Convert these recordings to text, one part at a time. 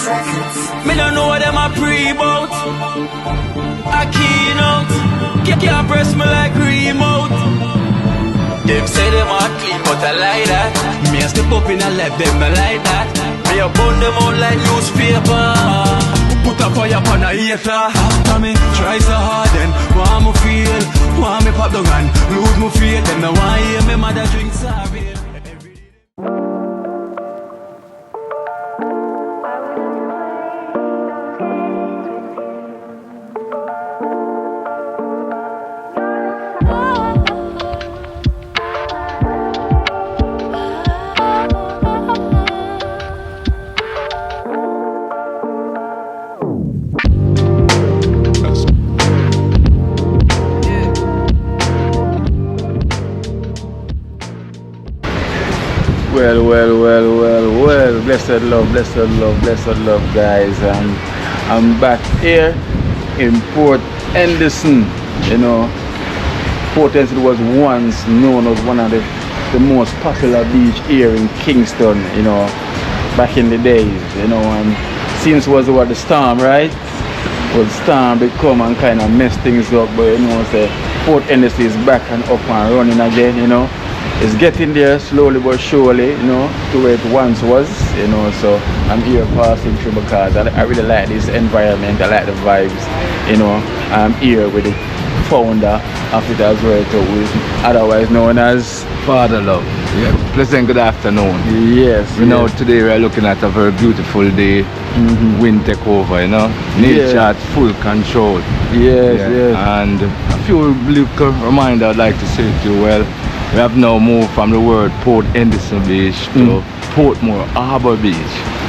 Me don't know what them a pre-bout. A keynote. Can't press me like remote. Them say them a clean, but I like that. Me a step up in a left, them not like that. Me a burn them out like newspaper. Put a fire upon a hater. After me try so hard, then want me feel, want me pop the gun, lose me faith. Them no want hear me mother drink sorry. Well, blessed love, guys. I'm back here in Port Henderson. You know, Port Henderson was once known as one of the most popular beach here in Kingston, you know, back in the days, you know, and since was what the storm, right? Well, the storm they come and kind of mess things up, but you know, say Port Henderson is back and up and running again, you know. It's getting there slowly but surely, you know, to where it once was, you know. So I'm here passing through because I really like this environment, I like the vibes, you know. I'm here with the founder of it as well, too, who is otherwise known as Father Love. Yeah, pleasant good afternoon. Yes. You know, today we are looking at a very beautiful day. Wind take over, you know. Nature at full control. Yes. And a few little reminder I'd like to say to you. Well, we have now moved from the word Port Henderson Beach to Portmore Harbour Beach.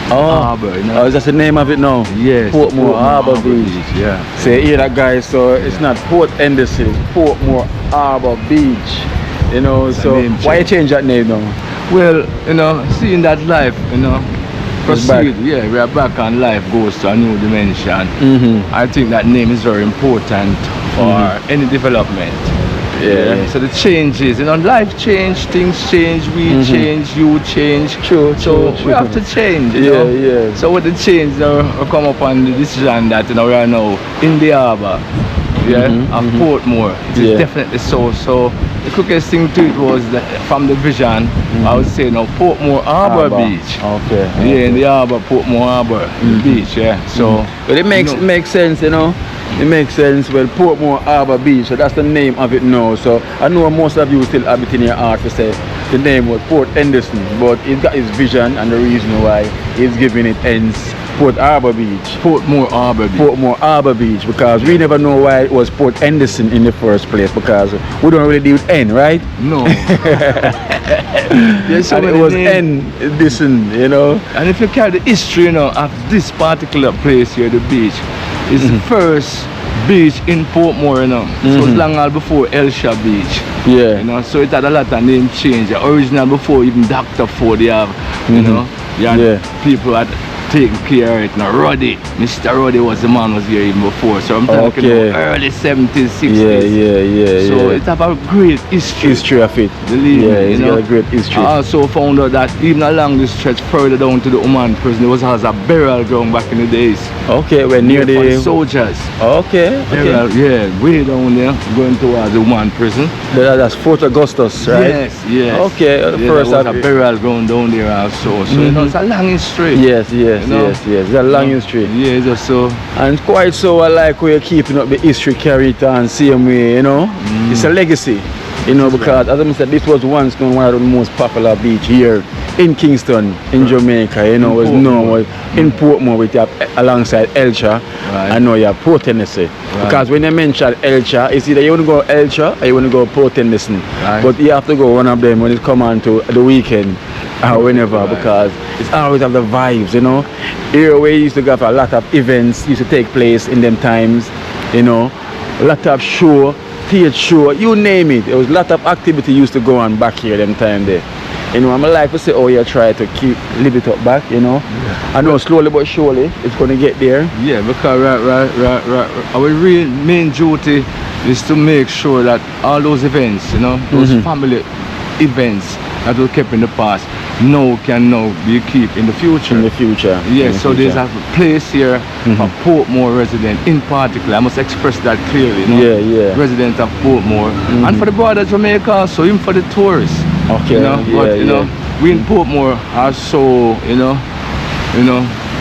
Harbour, you know. Oh, is that the name of it now? Yes. Portmore Harbour Beach. Yeah. So you hear that, guys? So it's not Port Henderson, it's Portmore Harbour Beach. You know, It's so why you change that name now? Well, you know, seeing that life, you know, proceed. Yeah, we are back and life goes to a new dimension. I think that name is very important for any development. Yeah. So the changes, you know, life change, things change, we change, you change. True. We have to change, you know. Yeah. So with the change, you know, we come upon the decision that, you know, we are now in the harbour. Of Portmore. It is definitely so. So the quickest thing to it was that from the vision, I would say, you know, Portmore Harbour Beach. Okay. Yeah, in the harbour, Portmore Harbour, the beach. Yeah. So, but it makes sense, you know. It makes sense. Well, Portmore Harbour Beach, so that's the name of it now. So I know most of you still have it in your heart to say the name was Port Henderson, but he's got his vision and the reason why he's giving it hence Port Harbour Beach. Portmore Harbour Beach. Portmore Harbour Beach, because we never know why it was Port Henderson in the first place, because we don't really deal with N, right? No. Yes, so it was Henderson, you know. And if you carry the history, you know, of this particular place here, the beach, it's the first beach in Portmore, you know. So it was long before Elsha Beach. Yeah. You know, so it had a lot of name change. Original before even Dr. Ford, you have, you know, people had taking care of it. Now Roddy, Mr. Roddy was the man was here even before. So I'm talking about early 70s, 60s. So it have a great history of it. It's got a great history. I also found out that even along this stretch further down to the Oman prison, there was a burial ground back in the days. Okay, we're near the soldiers. Okay. Way down there, going towards the Oman prison. That's Fort Augustus, right? Yes. Okay, first there was a burial ground down there also. So you know, it's a long history. Yes. It's a long history. Yeah, just so. And quite so I like where you're keeping up the history, carry it on same way, you know. It's a legacy, you know, because as I said, this was once known one of the most popular beach here in Kingston, in Jamaica, you know, was known in Portmore with alongside Elcha. I know you have Port Henderson. Because when you mention Elcha, it's either you want to go Elcha or you want to go Port Henderson. But you have to go one of them when it come on to the weekend or whenever, because it's always have the vibes, you know. Here we used to have a lot of events used to take place in them times, you know, a lot of show, theatre show, you name it. There was a lot of activity used to go on back here them time there. You know, I'm like to say, oh, you try to live it up back, you know. I know slowly but surely it's going to get there. Yeah, because our real main duty is to make sure that all those events, you know, those family events, that was kept in the past now can now be kept in the future. In the future. Yes, so there's a place here for Portmore resident in particular. I must express that clearly. You know? Yeah. Resident of Portmore. And for the broader Jamaica also, even for the tourists. Okay. You know, but you know, we in Portmore are so, you know,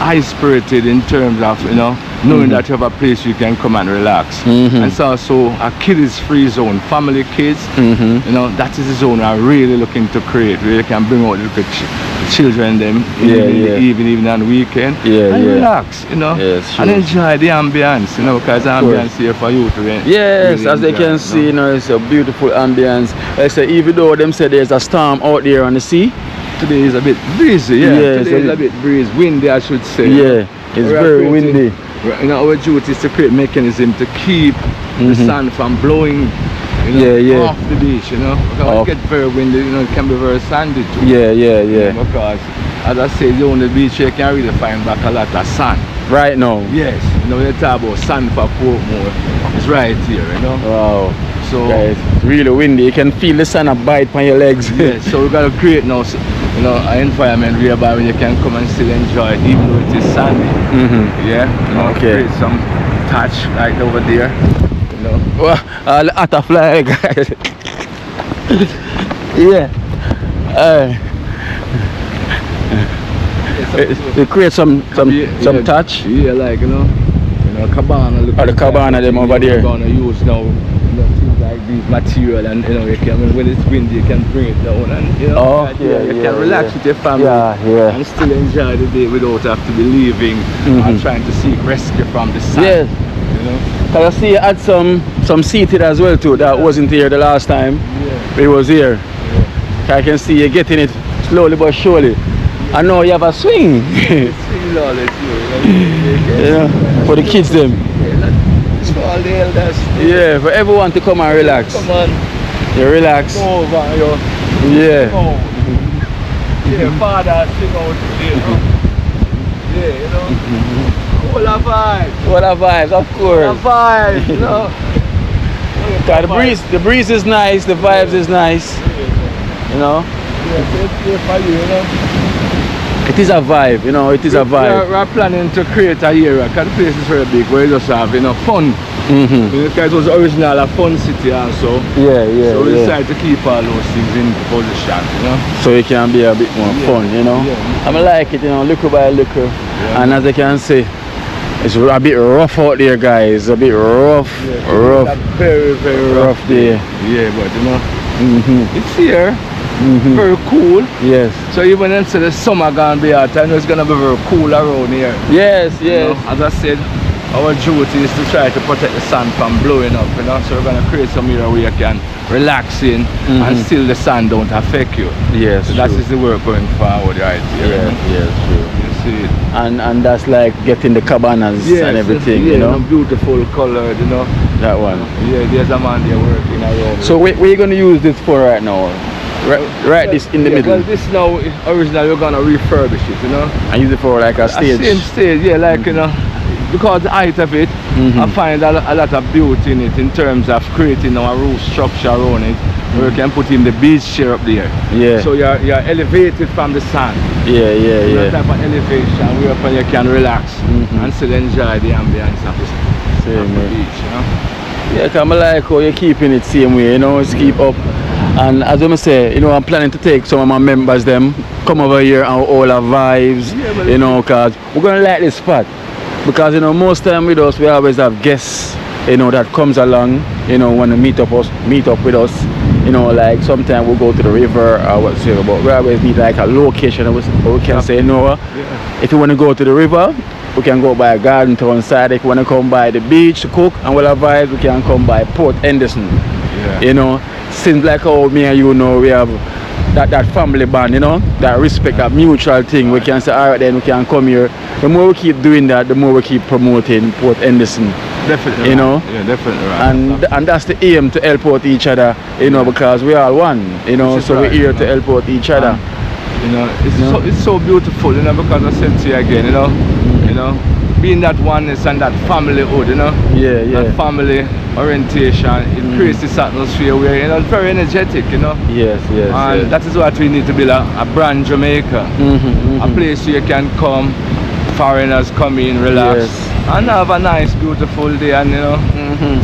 high-spirited in terms of, you know, knowing that you have a place you can come and relax. And it's also a kids-free zone, family kids, you know, that is the zone I'm really looking to create, where you can bring out the children them in the evening, even on the weekend, and relax, you know, and enjoy the ambience, you know, because the ambience here for you to really as they can see, you know, it's a beautiful ambience. I say, even though them say there's a storm out there on the sea, today is a bit breezy, today is a bit breezy, windy I should say. It's very windy. You know, our duty is to create mechanism to keep the sun from blowing, you know, off the beach, you know. Because it gets very windy, you know, it can be very sandy too. Because, as I say, the only beach you can really find back a lot of sun. Right now? Yes. You know, when you talk about sun for Portmore, it's right here, you know. Wow. So, it's really windy. You can feel the sun a bite on your legs. Yes, so we got to create now, you know, an environment whereby when you can come and still enjoy it, even though it is sandy. Yeah. You know, create some touch like over there. You know. Well, at a flag. You create some touch. Yeah, like you know, cabana. Look the cabana them over there. Gonna use now. Things like these material, and you know, you can, when it's windy, you can bring it down, and you know, you can relax with your family and still enjoy the day without have to be leaving and trying to seek rescue from the sun. You know, because I see you had some seated as well too. That wasn't here the last time. It was here. I can see you getting it slowly but surely. I know you have a swing. For the kids them. For all the elders. Yeah, for everyone to come and relax. Come on. You relax. Go over, yo. Father, sing out today, you know. You know. All a vibe. What a vibe, of course. All a vibe, you know. The breeze is nice, the vibes is nice. You know. It's here for you, you know. It is a vibe, you know, it is a vibe. We're planning to create a area, because the place is very big, where you just have, you know, fun. Because it was originally a fun city also. So we decided to keep all those things in position, you know. So it can be a bit more fun, you know. I like it, you know, little by little. And as I can say, it's a bit rough out there, guys. A bit rough. Rough. A very, very rough day. Yeah, but you know, it's here. Very cool. Yes. So even into the summer gonna be hot, I know it's gonna be very cool around here. Yes. You know, as I said, our duty is to try to protect the sun from blowing up, you know. So we're gonna create some area where you can relax in and still the sun don't affect you. Yes. So that is the work going forward right here. Yes, true. You see it. And that's like getting the cabanas and everything, you know. Beautiful colored, you know. That one. Yeah, there's a man there working around. So where are you gonna use this for right now? Right, this in the middle. Well, this now originally we're gonna refurbish it, you know. And use it for like a stage. Same stage, yeah, like you know, because the height of it, I find a lot of beauty in it in terms of creating our roof structure around it, where you can put in the beach chair up there. So you're elevated from the sun. That type of elevation where you can relax and still enjoy the ambience of the beach, you know. Yeah, cause I like how you're keeping it same way, you know, it's keep up. And as I say, you know, I'm planning to take some of my members them, come over here and all our vibes, you know, cause we're gonna like this spot. Because, you know, most time with us, we always have guests, you know, that comes along, you know, want to meet up with us. You know, like sometimes we'll go to the river or whatsoever, but we always need like a location where we can say, you know, if you want to go to the river, we can go by a garden town side. If you want to come by the beach to cook and we'll have vibes, we can come by Port Henderson. You know, seems like how me and you know we have that family bond, you know, that respect, that mutual thing. We can say, alright, then we can come here. The more we keep doing that, the more we keep promoting Port Henderson. Definitely. You know? Yeah, definitely right. And that's the aim, to help out each other, you know, because we are one, you know, so we're here to help out each other. You know, it's so beautiful, you know, because I said to you again, you know, know, being that oneness and that familyhood, you know, that family orientation, it creates this atmosphere where, you know, it's very energetic, you know. And that is what we need to build, a brand Jamaica, a place where you can come, foreigners come in, relax, and have a nice, beautiful day, and, you know,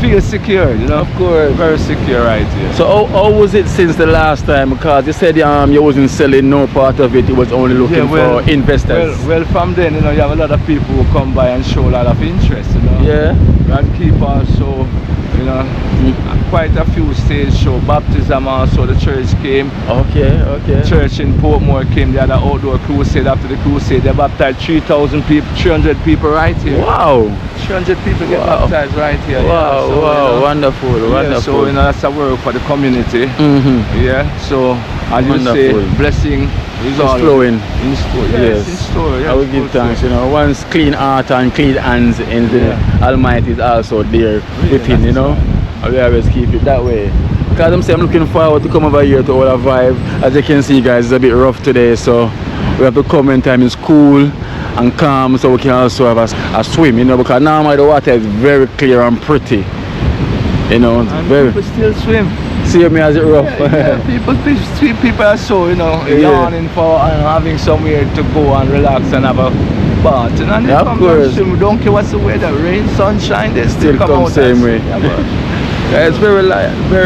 feel secure, you know. Of course. Very secure right here. So how was it since the last time? Because you said you wasn't selling no part of it, you was only looking for investors. Well, from then, you know, you have a lot of people who come by and show a lot of interest, you know. And keep also, you know, quite a few stage show. Baptism also, the church came. Church in Portmore came, they had an outdoor crusade. After the crusade, they baptized 3,000 people, 300 people right here. Wow. 300 people get baptized right here. Wow, so, you know, wonderful. So, you know, that's a work for the community. So, as you say, blessing is all flowing in store. In store. I will give thanks, you know. Once clean heart and clean hands, and the Almighty is also there within, you know. I will always keep it that way. Because I'm looking forward to come over here to all our vibe. As you can see, guys, it's a bit rough today, so we have to come when time is cool and calm, so we can also have a swim, you know, because normally the water is very clear and pretty, you know. And people still swim. See me as it rough. People are so, you know, yawning for and having somewhere to go and relax and have a bath. And they come and swim. We don't care what's the weather, rain, sunshine, they still come out same way. It's very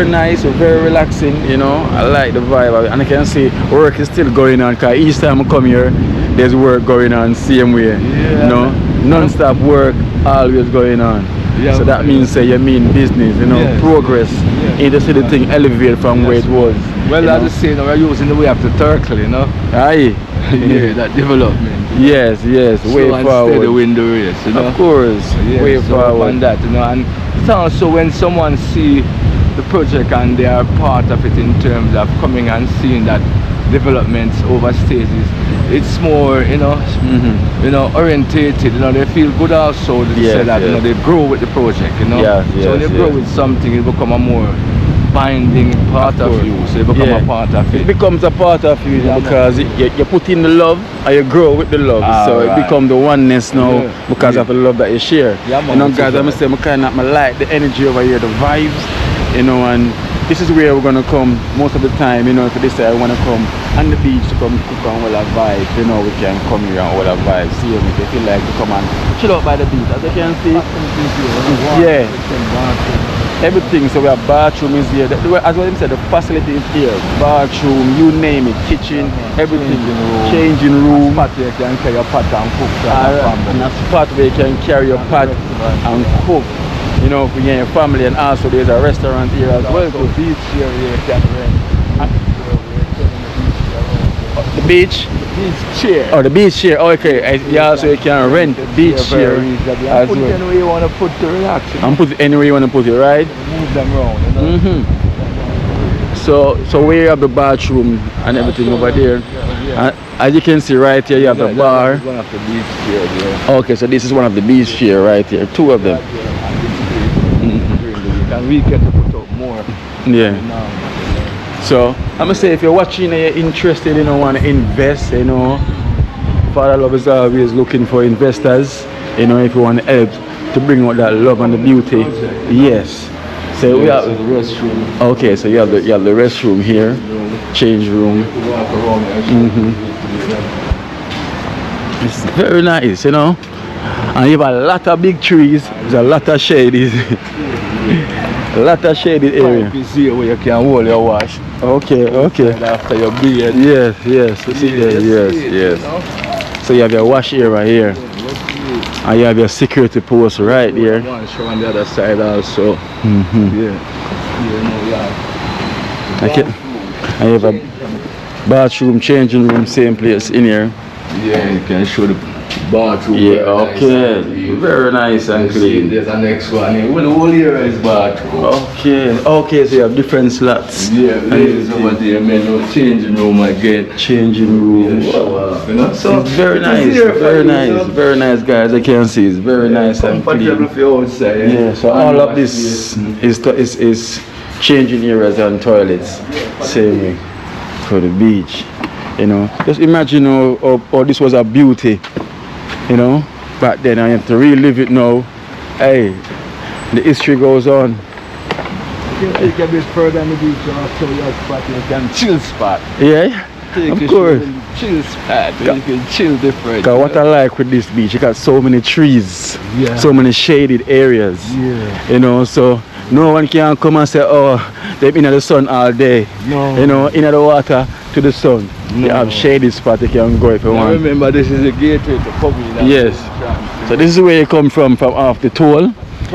nice, very relaxing, you know. I like the vibe of it. And I can see work is still going on, because each time I come here, there's work going on, same way. You know, non-stop work always going on. So that means you mean business, you know, progress. You just see the thing elevate from where it was. Well, as I say, we're using the way of the turtle, you know. That development. Yes, way forward. The win the race, you know. Of course, way forward. On that, you know, and it's also when someone see the project and they are part of it in terms of coming and seeing that developments over stages, it's more, you know, you know, orientated, you know, they feel good also to say that, you know, they grow with the project, you know. So when they grow with something, it become a more binding part of you, so it becomes a part of it. It becomes a part of you because you put in the love and you grow with the love, so it becomes the oneness now because of the love that you share. You know, guys, I'm saying I like the energy over here, the vibes, you know, and this is where we're gonna come most of the time, you know. For this I wanna come on the beach to come cook on all our vibes, you know. We can come here on all our vibes, see them if they feel like to come and chill out by the beach. As you can see, everything. So we have bathroom is here, as well as said, the facility is here, bathroom, you name it, kitchen, everything, changing room, spot where you can carry your pot and cook, and a spot where you can carry your pot and cook, you know, for your family. And also there's a restaurant here as well. So beach here you can rent. The beach? The beach chair. Oh, the beach chair. Okay, yeah, so you can rent the beach chair as put it anywhere you want to put to relax. And put it anywhere you want to put it, right? Move them around, you know? So where you have the bathroom and everything over there. As you can see right here, you have the bar. One of the beach chairs here. Okay, so this is one of the beach chair right here. Two of them. And we get to put up more. So I'm gonna say, if you're watching and you're interested, you know, want to invest, you know, Father Love is always looking for investors, you know, if you want to help to bring out that love and the beauty. Yes. So we have the restroom. Okay, so you have the restroom here, change room. It's very nice, you know. And you have a lot of big trees. There's a lot of shade. A lot of shaded area. You see where you can hold your wash. Okay. After your beard. Yes. You see there. Yes. So you have your wash area here. And you have your security post right there. One show on the other side also. Okay. And you have a bathroom, changing room, same place in here. Yeah, you can show the bathroom. Yeah, okay. Nice. Very nice and clean. There's the next one here. Well, the whole area is bathroom. Okay, so you have different slots. Yeah, ladies over there, men, changing room again. Changing room. Wow. You know, so it's very nice, very nice, guys. I can see it's very nice and clean. For your outside. Yeah, so all of this is changing areas and toilets. Same way for the beach. You know, just imagine how this was a beauty. You know, back then. I have to relive it now. Hey, the history goes on. You can take a bit further on the beach and I'll show you a spot you can chill spot. Yeah, Take of you course. to a chill spot where you can chill different. Cause what I like with this beach, you got so many trees, Yeah. so many shaded areas. Yeah. You know, so no one can come and say, oh, they've been in the sun all day. No. You know, in the water to the sun. You No. have shaded spot you can go if you Now want. remember, this is a gateway to public. Yes. So this is where you come from off the toll.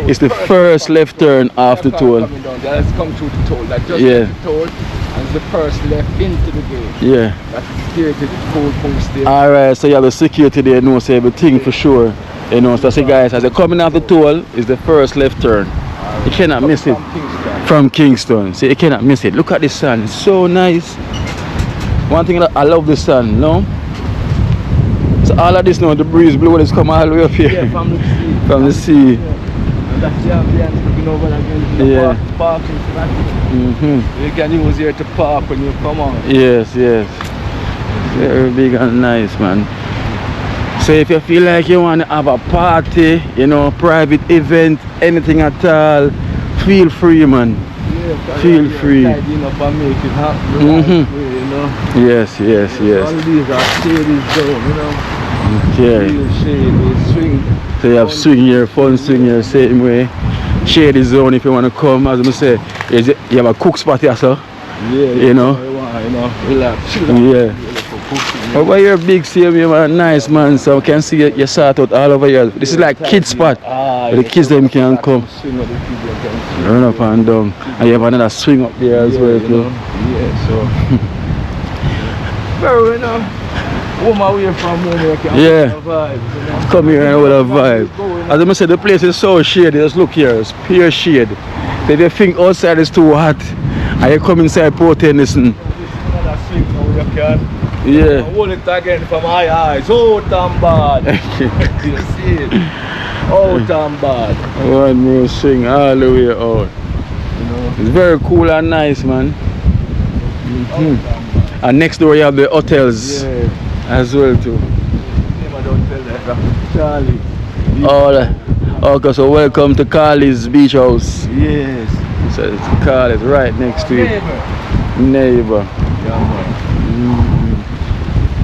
It's the first left turn off the toll. Let's come through the toll. That just Yeah. the toll and it's the first left into the gate. Yeah. That's security, the toll post there. Alright, so you have the security there, know so everything for sure. You know, so I say guys, as you're coming off the toll, is the first left turn. You cannot miss it. From Kingston. So you cannot miss it. Look at the sun, it's so nice. One thing that I love the sun, no? So all of this now, the breeze blowing is come all the way up here. Yeah, from the sea. From the sea. Yeah. And that's the ambiance looking over against the Yeah. parking spot. You can use here to park when you come on. Yes, yes. Very big and nice, man. So if you feel like you want to have a party, you know, private event, anything at all, feel free, man. Yeah, Feel free. Tidying up and make it happen. Mhm. You know. Yes, yes, All yes. these are shaded zone, you know. Yeah. Real shady, swing. So you have swing here, fun swing here, same way. Shady zone if you want to come, as I say, you have a cook spot here, so. Yeah, You know. Relax. Yeah. Over here, big same here, man, nice man. So I can see you sort out all over here. This is like kid spot. Where the kids them can come. Swing with the kids them can swing. Run up and down. And you have another swing up there as well. you know. Yeah, so. Very, you know. Home away from home, you can Yeah. have a vibe, you know. Come here and with a vibe. As I said, the place is so shady. Just look here, it's pure shade. If you think outside is too hot, and you come inside Port Tennyson. Another swing now you can. Yeah. Hold it again from my eyes. Out and bad. You see it? Out and bad. One more swing all the way out. You know. It's very cool and nice, man. And next door you have the hotels as well too. Charlie. Okay, so welcome to Carly's Beach House. Yes. So it's Carly's right next to it. Neighbor. Yeah, man.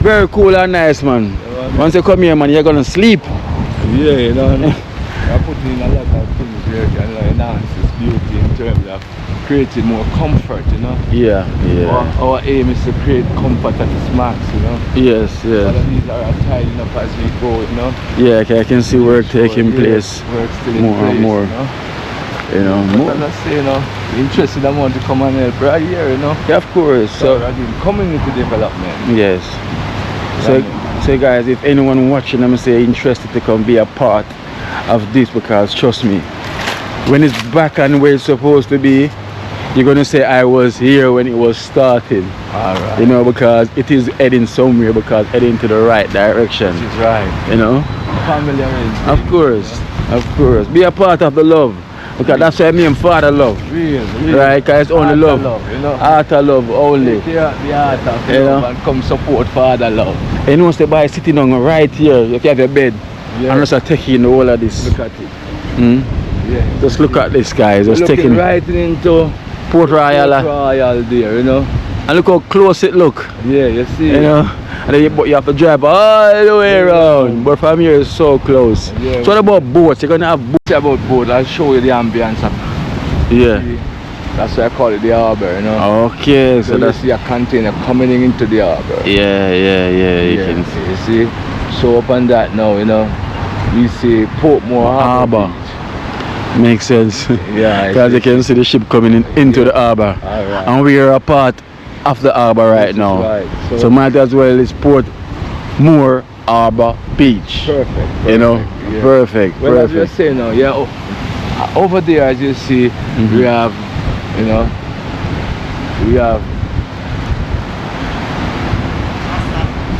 Very cool and nice, man. Once you come here, man, you're gonna sleep. Yeah, you know. I put in a lot of things here to enhance this beauty in terms of creating more comfort, you know. Yeah, yeah. Our aim is to create comfort at its max, you know. Yes, All yes. of these are tidying up as we go, you know. Yeah, I can see work taking place. Work still in more and place, more. You know. You know, But more. as I say, you know, interested amount to come and help right here, you know. Yeah, of course. So, So, again, community development. yes. So guys, if anyone watching, I'm say interested to come be a part of this, because trust me, when it's back and where it's supposed to be, you're gonna say I was here when it was started. Alright. You know, because it is heading somewhere, because heading to the right direction. This is right. You know, Family arrangement. of course, be a part of the love, because that's why me and father love. Real. Right, because it's only Heart of love. you know. Heart of love only. Take care of the heart of You love know. and come support father love. And once the boy sitting on right here, if you have your bed, Yeah. and just taking the whole of this. Look at it. Mm? Yeah. Just look at this, guys. Just Looking taking right into Port Royal. Port Royal there, you know. And look how close it look. Yeah, you see. You know. And then you have to drive all the way around. But from here it's so close. Yeah. So what about boats? You're gonna have boats. It's about boat. I'll show you the ambience of Yeah. that's why I call it the harbour, you know. Okay, So so that's that's see a container coming into the harbour. yeah. You Yeah, can see. you see. So up on that now, you know, we see Portmore Harbour. Beach. Makes sense. Yeah, Because you can see the ship coming into the harbour. Alright. And we are a part of the harbour right This is now. right. So might as well is Portmore Harbour Beach. Perfect. You know, yeah. perfect. Well, as you say now, yeah, over there as you see, we have, you know, we have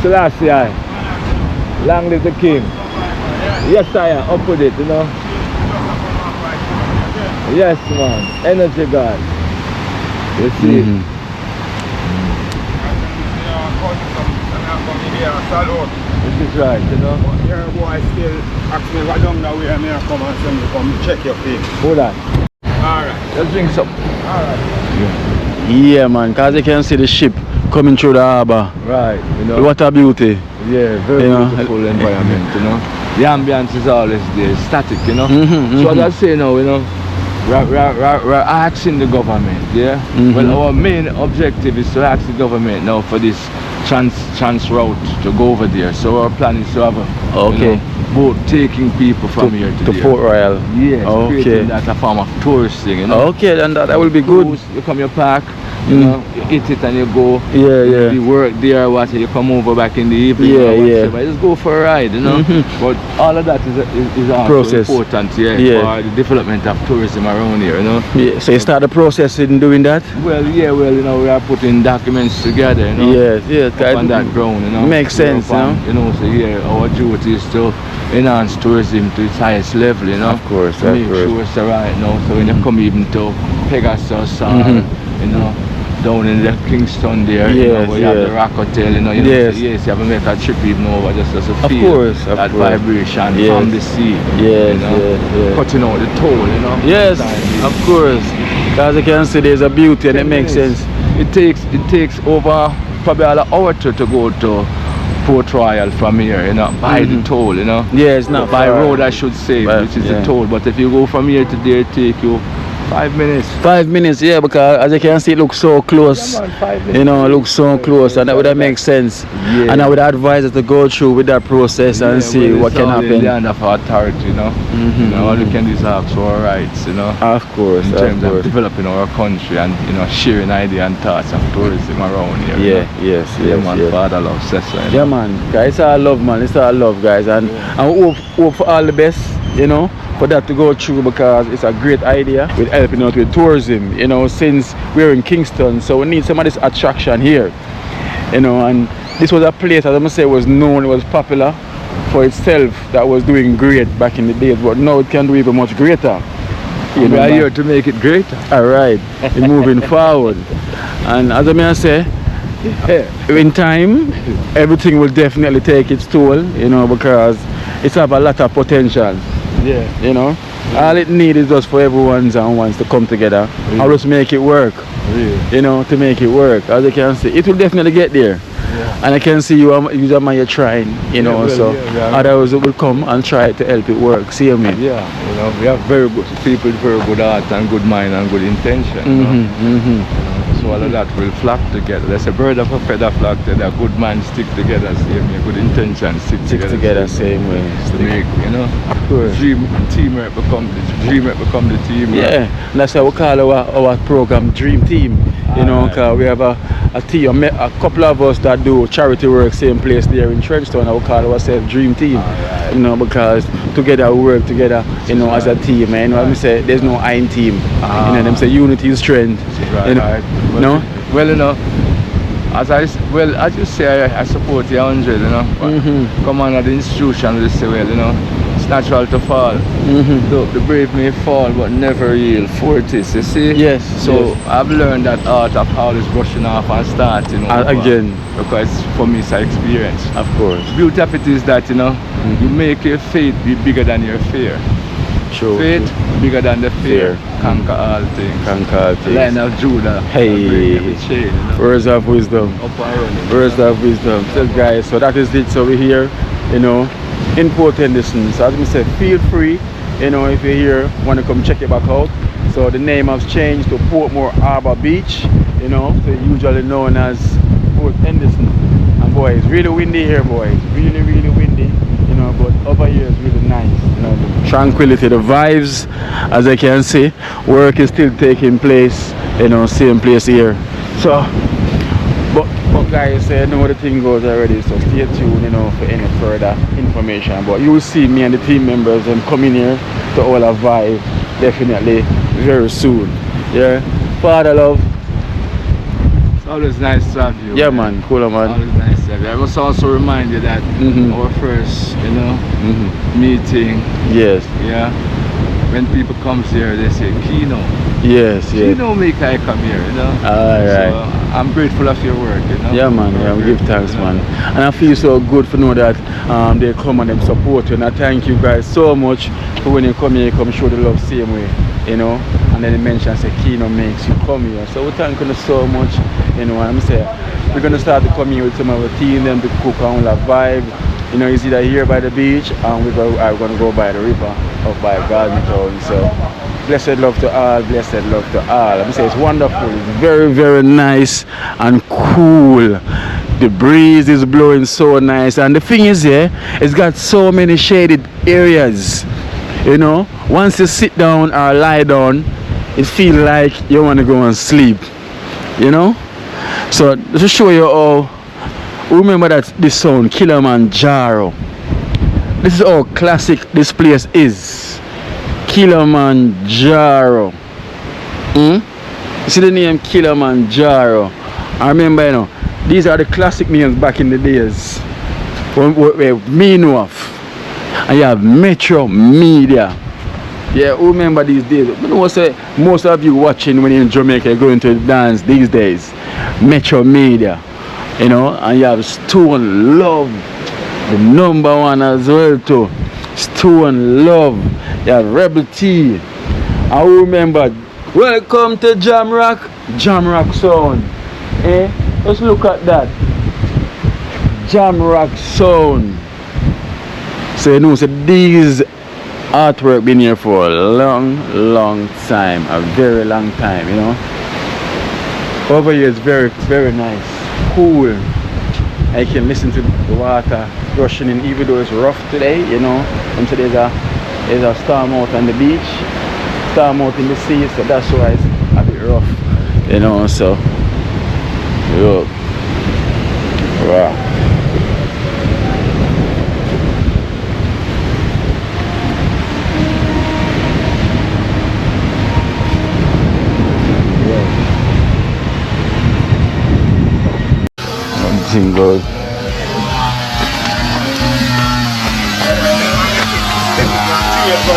Selassie, long live the king. Yes, sire, up with it, you know. Yes, man, energy god. You see. from the air salute. This is right, you know. But your boy still ask me what down that way and I come and send you come check your feet. Hold on. Alright. Let's drink some. Alright. Yeah, man, cause you can see the ship coming through the harbour. Right, you know. What a beauty. Yeah, very You know, beautiful environment, you know. The ambience is always there, static, you know. So as I say now, you know, we're asking the government, yeah. Well, our main objective is to ask the government now for this trans route to go over there. So our plan is to have a Okay. you know, boat taking people from here to there. Port Royal. Yes, Okay. creating that a form of tourist thing, you know. Okay, then that will be good. Cruise, you come, you park, you know, you eat it and you go. Yeah, yeah. You work there, what you come over back in the evening. Yeah, or yeah. whatever. Just go for a ride, you know. But all of that is also Process. important, yeah, Yeah. for the development of tourism around here, you know. Yeah, so you start the process in doing that? Well, yeah, well, you know, we are putting documents together, you know. Yes, yes. Up on that ground, you know. Makes sense, you know. You know, so yeah, our duty is to enhance tourism to its highest level, you know. Of course, to of make course. sure it's alright now. So when you come even to Pegasus or, you know, down in the Kingston there, you know, Yes, where you have yes. the Rock Hotel, you know, Yes. so yes, you have to make a trip even over just to Of feel course, of that course. vibration Yes. from the sea. Yes, you know, yes. cutting out the toll, you know. Yes, Time. of course. Because you can see there's a beauty and it 10 makes minutes. sense. It takes over probably an hour to go to Port Royal from here, you know, by the toll, you know. Yeah, it's not by far. road, I should say, But, which is yeah. the toll. But if you go from here to there, it take you 5 minutes. 5 minutes, yeah, because as you can see, it looks so close. Yeah, man, 5 minutes. You know, it looks so close, and that would make sense. Yeah. And I would advise us to go through with that process and see well, what it's can all in happen. the hand of authority, you know. You know, all we can do is ask for our rights, you know. Of course, In of terms of course. developing our country and, you know, sharing ideas and thoughts of tourism around here. you Yeah, know. yes, Yeah, yes, man, yes. Father love says so, you Yeah, know. man, guys, it's all love, man. It's all love, guys, and we hope for all the best, you know, for that to go through, because it's a great idea with helping out with tourism, you know, since we're in Kingston, so we need some of this attraction here, you know. And this was a place, as I'm gonna say, was known, it was popular for itself, that was doing great back in the days, but now it can do even much greater. We know, are man. here to make it greater. All right, we're moving forward, and as I may say, in time, everything will definitely take its toll, you know, because it's have a lot of potential. Yeah. You know, all it needs is just for everyone's and wants to come together and just make it work. Really. You know, to make it work. As you can see, it will definitely get there. And I can see you, you're trying, you know, well, so yeah. others will come and try to help it work. See me? Yeah, you know, we have very good people with very good heart and good mind and good intention. You know? So all of that will flock together. There's a bird of a feather flock together. Good minds stick together, same way. Good intentions stick together, same way. To make, you know, Of course. teamwork become the team. Yeah, and that's how we call our program Dream Team. You know, because we have a team, a couple of us that do charity work, same place there in Trenchtown. I would call ourselves Dream Team. You know, because together we work together, you know, as a team. And you know, I say there's no iron team. You know, them say unity is strength. You know, no? Well, you know, as you say, I support the 100, you know. But come on, at the institution, we say, well, you know, it's natural to fall. The brave may fall, but never yield. Fortis, you see? Yes. So yes. I've learned that art of always brushing off and starting over. Again. Because for me, it's an experience. Of course. The beauty of it is that, you know, you make your faith be bigger than your fear. True. Faith bigger than the fear. Conquer all things. Conquer all things. Lion of Judah. Hey. Break every chain, you know. Words of wisdom. Up and running. Words of wisdom. So guys, so that is it. So we're here, you know, in Port Henderson. So as we said, feel free, you know, if you're here, want to come check it back out. So the name has changed to Portmore Harbour Beach, you know, so usually known as Port Henderson. And boy, it's really windy here, boy. It's really, really windy, you know, but over here it's really nice. You know, the tranquility, the vibes, as I can see, work is still taking place, you know, same place here. So, but guys, I know the thing goes already, so stay tuned, you know, for any further information. But you will see me and the team members and coming here to all our vibe definitely very soon. Yeah, Father love. It's always nice to have you. Yeah, man, cool, man. Always nice to have you. I must also remind you that our first, you know, meeting, Yes, yeah, when people comes here, they say, Kino. yes, yes. Kino make I come here, you know. All right. So I'm grateful of your work, you know. Yeah, man. Yeah, we give thanks, man. And I feel so good to know that they come and they support you. And I thank you guys so much for when you come here, you come show the love same way, you know. And then they mention, say, Kino makes you come here. So we thank you so much, you know. And I'm saying, we're going to start to come here with some of our team, them to cook and we'll have vibe. You know, it's either here by the beach and we're going to go by the river up by Garden Town. So, blessed love to all, blessed love to all. I'm saying it's wonderful, it's very, very nice and cool. The breeze is blowing so nice. And the thing is here, it's got so many shaded areas. You know, once you sit down or lie down, it feels like you want to go and sleep. You know? So, to show you all. Remember that this sound, Kilimanjaro. This is how classic this place is. Kilimanjaro. You see the name Kilimanjaro. I remember, you know, these are the classic names back in the days. Where me know of. And you have Metro Media. Yeah, who remember these days? You know what most of you watching when you're in Jamaica going to dance these days. Metro Media. You know, and you have Stone Love, the #1 as well too. Stone Love. You have Rebel T. I remember, welcome to Jamrock Sound. Eh? Let's look at that. Jamrock Sound. So you know, so these artwork been here for a long time, a very long time, you know. Over here is very, very nice. Cool. I can listen to the water rushing in, even though it's rough today, you know. And so there's a storm out on the beach, storm out in the sea, so that's why it's a bit rough, you know. So, look, wow. Goes.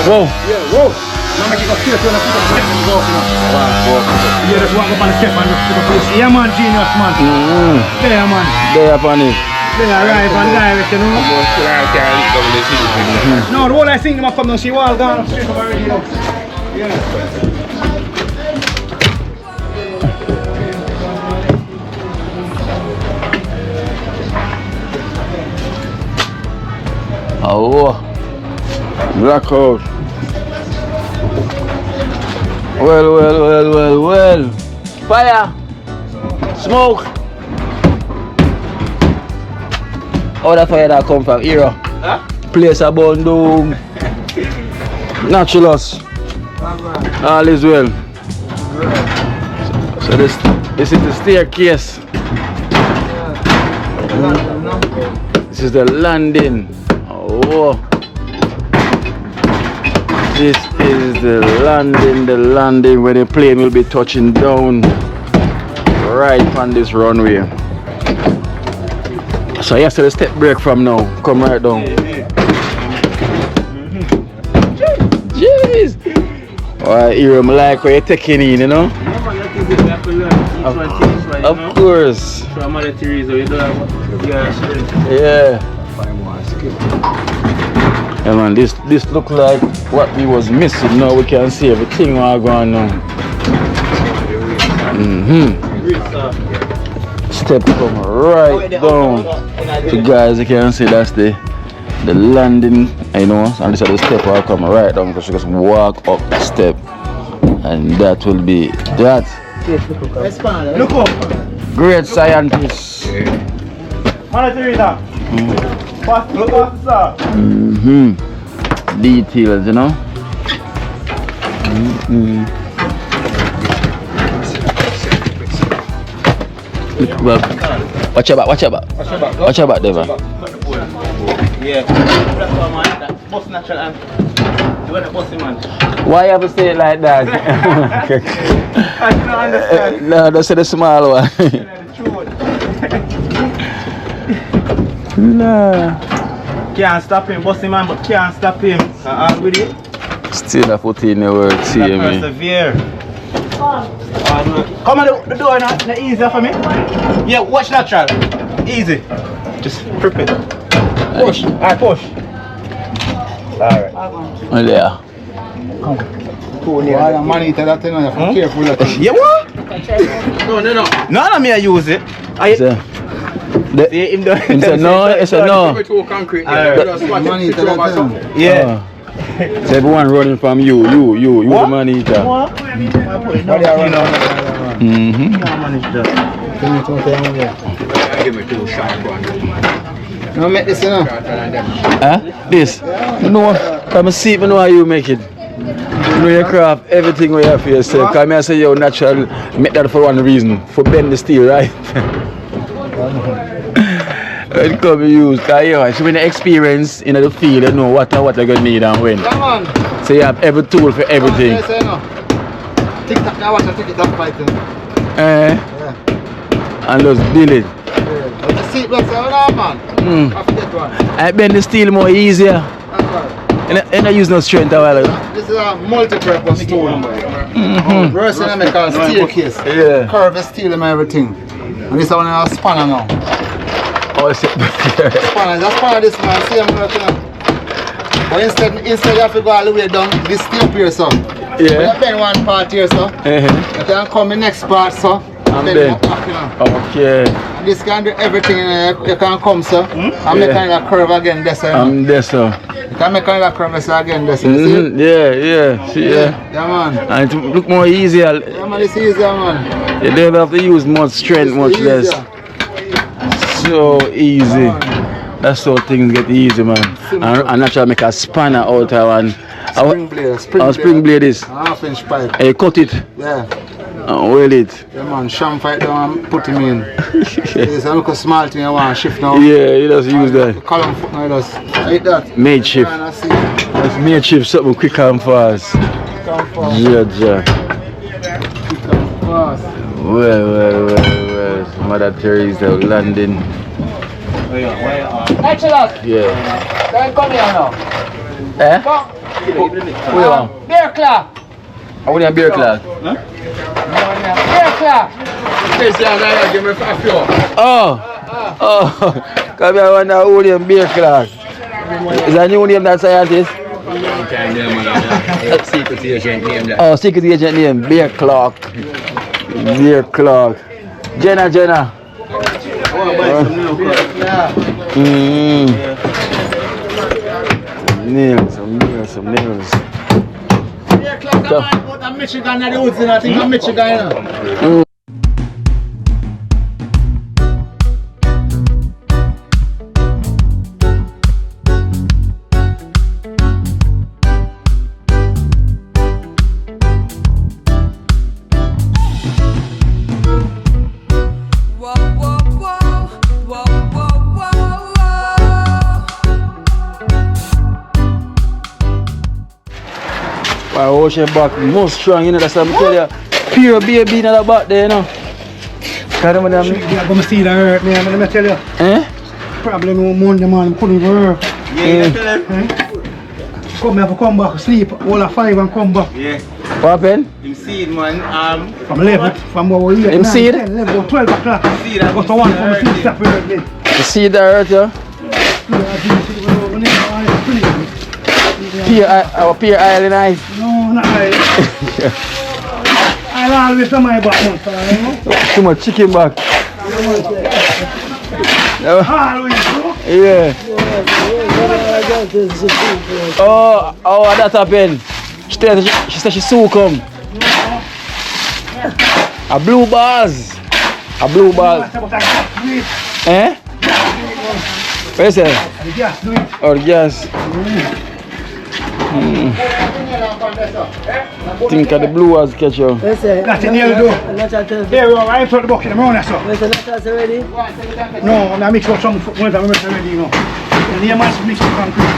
Whoa! Yeah, whoa! Now make it go straight to the foot of the walk, you know. Yeah, just walk up on the step and look to the place. Yeah, man, genius, man. There, man. There upon it. There, arrive and direct, you know. No, the whole I think them come down, see wall gone straight over already, you know. Yeah. Oh, blackout. Well. Fire. Smoke. How the fire that come from here? Huh? Place a burn down. Naturalus. All is well. So this is the staircase. This is the landing. Oh, this is the landing where the plane will be touching down right on this runway. So you have to step break from now, come right down. Jeez! Alright, you like what you're taking in, you know? Of course. Yeah. Yeah, man, this look like what we was missing. Now we can see everything we're going on. Step come right down. So guys, you can see that's the landing, you know, and this is the step will come right down because you just walk up the step, and that will be that. Look up. Great scientists. Details, you know. Watch your back, Deva. Yeah, that's why man, that boss natural and you want to boss him, man. Why you have to say it like that? I don't understand. No, that's the small one. Nah. Can't stop him, boss him, man, but can't stop him. With it. Still a foot in the work, see me. Persevere. Come on the door now, not easier for me. Yeah, watch natural. Easy. Just flip it. Push. Alright, push. Alright. Oh, yeah. Why man eat that thing? You have to be careful with that. Yeah, what? No. None of me I use it. Him said no, he said no. Man eat that thing. Yeah. So everyone running from you the man eater. What? Mm-hmm. Give me 2 sharp ones. No make this, you know. Huh? This? No, come see it, I know how you make it. You know your craft, everything we have for yourself. Come here and say, yo, natural, make that for one reason, for bend the steel, right? When come use, because you so when you experience in the field, you know what you're going to need and when. Come on. So you have every tool for everything. TikTok, I watch a TikTok fighting. And just build it. The seatbelt, oh no man. I forget one. I bend the steel more easier. That's right. And I use no strength a while ago. This is a multi-purpose tool. Reverse in a steel case. Yeah. Curve steel and everything. And this is one of our spanner now. Oh, it's Spanner, that's spanner this man, same work, you know. But instead you have to go all the way down this steel here, so. Yeah. When you bend one part here, so. You can come in next part, so. And bend then. it back, you know. Okay. And this can do everything, you can come, so. And make kind of curve again, this, you know. I'm there, so. You can make kind of curve again, this, you see? Yeah. See, yeah. Yeah, man. And it look more easier. Yeah, man, it's easier, man. You don't have to use much strength, much less. So easy. That's how things get easy, man. And actually make a spanner out of one. Spring blade. Spring blade is. Half-inch pipe. And you cut it Yeah. and weld it. Yeah, man. Sham fight down and put him in. It's a little small thing you want to shift now. Yeah, you just use The that. column foot now, just like that. Made shift. Man, I see. Let's make shift something quick and fast. Come fast. Yeah. Fast. Well. Mother Teresa landing. Natural. Yeah. Don't come here now. Eh? Come. Who you want? Beer clap. I want a beer class. Beer clap. Give me 5 floor. Oh, come here, I want a William beer class. Is that new name that scientist? Secret agent name. Oh, secret agent name, Beer Clock. Jenna. Some nails. Beer clap. Come on, put a Michigan in the woods, I think I'm Michigan. My ocean back most strong, you know, that's what I'm telling you. Pure baby in the back there, you know. Can't remember them. I'm going to see that hurt, man. Let me tell you. Problem with Monday, man. Couldn't work. Yeah, tell him. Come here, come back, sleep. All at 5 and come back. Yeah. What happened? Him see it, man. From 11, from what we Him see it? 10, 11, 12 o'clock. See that? Go to 1 from the sleep stop here again. You see that hurt you? Our Pier Island eyes. No, not I. I'll always have my back, man. Too much chicken back. Always, bro. Yeah. Oh, that happened. She said she so come. A blue bars. Eh? Where is it? The gas, do it. Or gas. Think of the blue ones catch you. That's in here, do. Here we are, I put the bucket, I'm on that, so. Ready? No, I'm mix up some food, I'm ready, you know. And here, man, mix up concrete.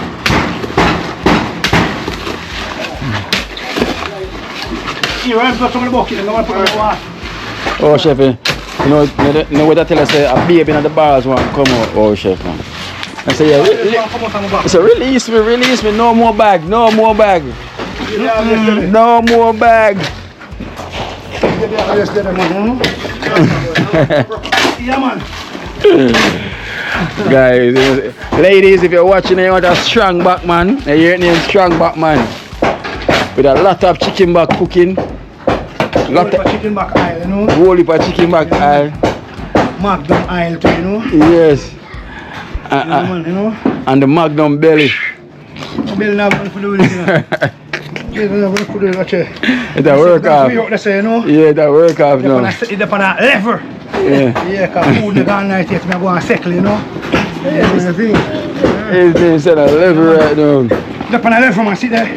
Here, I've got some of the bucket, and I'm going to put it in the water. Oh, chef, you know what I tell us? A baby in the bars want to come out. Oh, chef, man. I say, yeah, so release me, no more bag. No more bag. Yeah, man. Guys, ladies, if you're watching and you want a strong back man, you hear it name strong back man. With a lot of chicken back cooking. Lot of chicken back aisle, you know. Whole heap of chicken back aisle. Magnum aisle too, you know. Yes. Man, you know. And the Magnum belly. Belly now going to do it, you know. Belly now going to do it, watch it. It's a work off. You know. Yeah, it's a work off now. It's on a level. Yeah. Yeah, because food is gone night yet, I go and settle, you know. Yeah, this is the thing. It's at a level right now. Up on a level, man, sit there.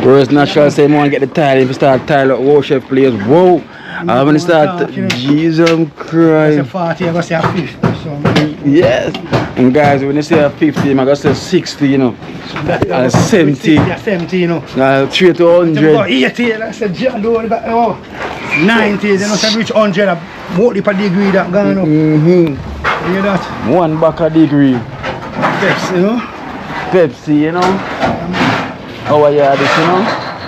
Whereas natural say, man, get the tile. If you start tile up, wow, chef players, whoa. I'm gonna start, Jesus Christ. That's a 40, I'm gonna say a 50. So, yes. And guys, when you say a 50, I'm gonna say 60, you know. And 70. Yeah, 70, you know. 3 to 100. 80, that's a jet door, 90, then I reach 100, what if a degree that gone up. You hear that? One back a degree. Pepsi, you know? Pepsi, you know. How are you at this, you know?